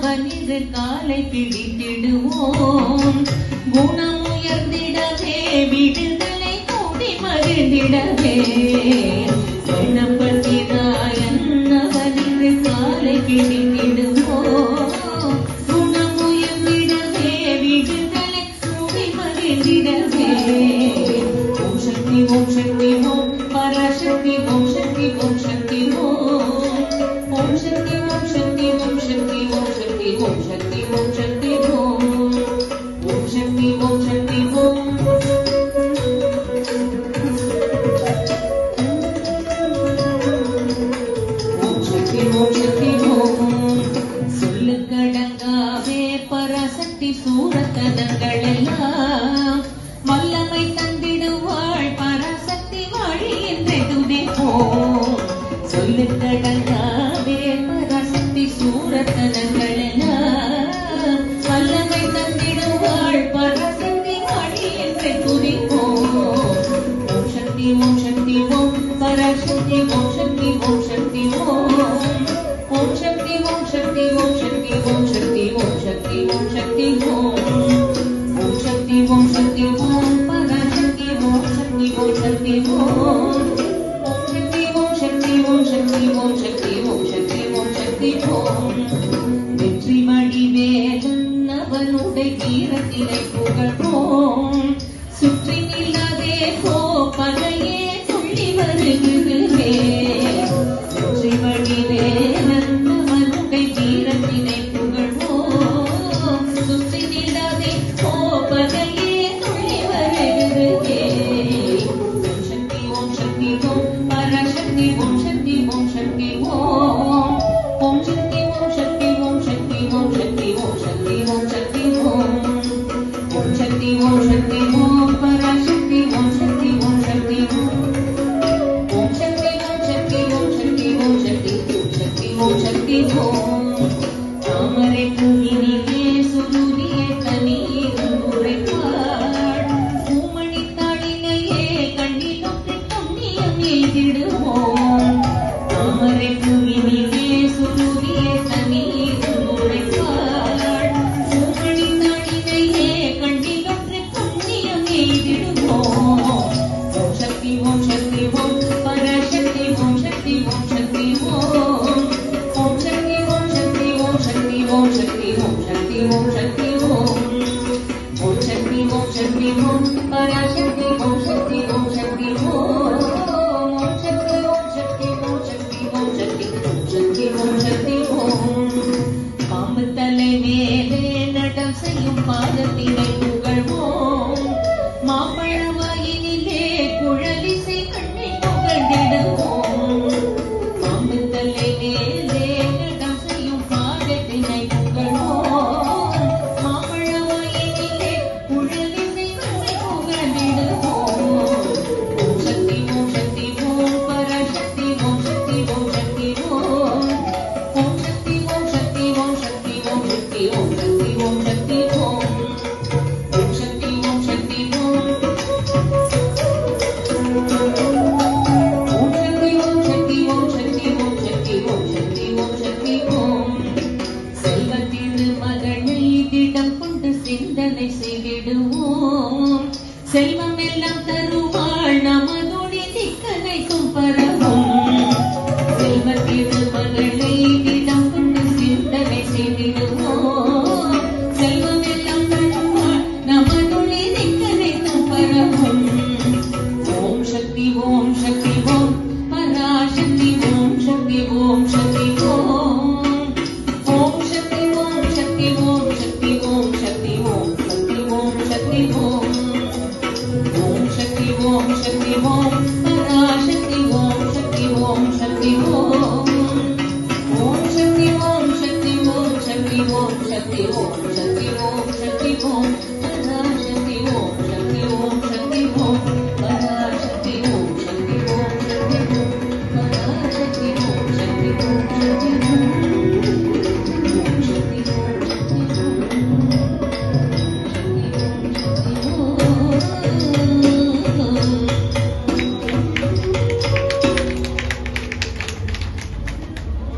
அவனிது காலை பிடித்திடுவோம். குணம் உயர்ந்திடவே விடுதலை கூடி மகிழ்ந்திடவே கணபதிராயன் அவனிது காலை பிடித்திடுவோம். குணம் உயர்ந்திடவே விடுதலை கூடி மகிழ்ந்திடவே ஓம் சக்தி ஓம் சக்தி ஓம் பராசக்தி ஓம் சக்தி ஓம் சக்தி ஓம் ஓம் சக்தி ஓம் சக்தி ஓம் சக்தி ஓம் சக்தி ஓம் சக்தி ஓம் சக்தி ஓம் ஓம் சக்தி ஓம் சக்தி ஓம் ஓம் சக்தி ஓம் சக்தி ஓம் சொல்லுக்கடங்காவே பராசக்தி சூரத்தனங்கள் எல்லாம் வல்லமை தந்திடுவாள் பராசக்தி வாழி என்றே துதிப்போம். சொல்லுக்கடங்காவே பராசக்தி சூரத்தனங்கள் எல்லாம் வல்லமை தந்திடுவாள் பராசக்தி வாழி என்றே துதிப்போம். ஓம் சக்தி ஓம் சக்தி ஓம் பராசக்தி ஓம் சக்தி ஓம் சக்தி ஓம் ஓம் சக்தி ஓம் சக்தி ஓம் சக்தி ஓம் சக்தி ஓம் சக்தி ஓம் சக்தி ஓம் ஓம் சக்தி ஓம் சக்தி ஓம் பராசக்தி ஓம் சக்தி ஓம் சக்தி ஓம் ஓம் சக்தி ஓம் சக்தி ஓம் சக்தி ஓம் சக்தி ஓம் சக்தி ஓம் சக்தி ஓம் வெற்றி வடிவேலன் அவனுடைய வீரத்தினை புகழ்வோம். சுற்றி நில்லாதே போ பகையே துள்ளி வருகிறே வெற்றி வடிவேலன் அவனுடைய வீரத்தினை புகழ்வோம். சுற்றி நில்லாதே போ பகையே துள்ளி வருகிறே ஓம் சக்தி ஓம் சக்தி ஓம் பராசக்தி ஓம் சக்தி ஓம் சக்தி ஓம் ஓம் சக்தி ஓம் சக்தி ஓம் சக்தி ஓம் சக்தி ஓம் சக்தி ஓம் சக்தி ஓம் ஓம் சக்தி ஓம் சக்தி ஓம் பராசக்தி ஓம் சக்தி ஓம் சக்தி ஓம் ஓம் சக்தி ஓம் சக்தி ஓம் சக்தி ஓம் சக்தி ஓம் சக்தி ஓம் சக்தி ஓம் தாமரை பூவினிலே சுருதியே தண்ணீர் உரைப்பாள் பூமணி தாளினையே கண்ணிலொன்று புண்ணியம் எய்திடுவோம். தாமரை பூவினிலே சுருதியே தண்ணீர் உரைப்பாள் பூமணி தாளினையே கண்ணிலொன்று புண்ணியம் எய்திடுவோம். ஓம் சக்தி ஓம் சக்தி ஓம் பராசக்தி ஓம் சக்தி ஓம் சக்தி ஓம் ஓம் சக்தி ஓம் சக்தி ஓம் சக்தி ஓம் சக்தி ஓம் சக்தி ஓம் சக்தி ஓம் ஓம் சக்தி ஓம் சக்தி ஓம் பராசக்தி ஓம் சக்தி ஓம் சக்தி ஓம் ஓம் சக்தி ஓம் சக்தி ஓம் சக்தி ஓம் சக்தி ஓம் சக்தி ஓம் சக்தி ஓம் பாம்பு தலை மேலே நடம் செய்யும் பாதத்தினை புகழ்வோம். மாம்பழ வாயினிலே குழலிசை கண்ணை புகழ்ந்திடுவோம். பாம்பு தலை மேலே நடம் செய்யும் பாதத்தினை புகழ்வோம். மாம்பழ வாயினிலே குழலிசை கண்ணை புகழ்ந்திடுவோம். ஓம் சக்தி ஓம் சக்தி ஓம் பராசக்தி ஓம் சக்தி ஓம் சக்தி ஓம் ஓம் சக்தி ஓம் சக்தி ஓம் சக்தி ஓம் சக்தி ஓம் சக்தி ஓம் சக்தி ஓம் ஓம் சக்தி ஓம் சக்தி ஓம் ஓம் சக்தி ஓம் சக்தி ஓம் சக்தி ஓம் சக்தி ஓம் சக்தி ஓம் சக்தி ஓம் செல்வத்திரு மகளை திடம் கொண்டு சிந்தனை செய்திடுவோம். செல்வம் எல்லாம் தருவாள் நமதொடி திக்கனைக்கும் பரவும். செல்வத்திரு மகளை திடம் கொண்டு சிந்தனை செய்திடுவோம். செல்வம் எல்லாம் தருவாள் நமதொடி திக்கனைக்கும் பரவும். ஓம் சக்தி ஓம் சக்தி ஓம் பராசக்தி ஓம் சக்தி ஓம் சக்தி ஓம் ஓம் சக்தி ஓம் சக்தி ஓம் சக்தி ஓம் சக்தி ஓம் சக்தி ஓம் சக்தி ஓம் ஓம் சக்தி ஓம் சக்தி ஓம் பராசக்தி ஓம் சக்தி ஓம் சக்தி ஓம் ஓம் சக்தி ஓம் சக்தி ஓம் சக்தி ஓம் சக்தி ஓம் சக்தி ஓம் சக்தி ஓம்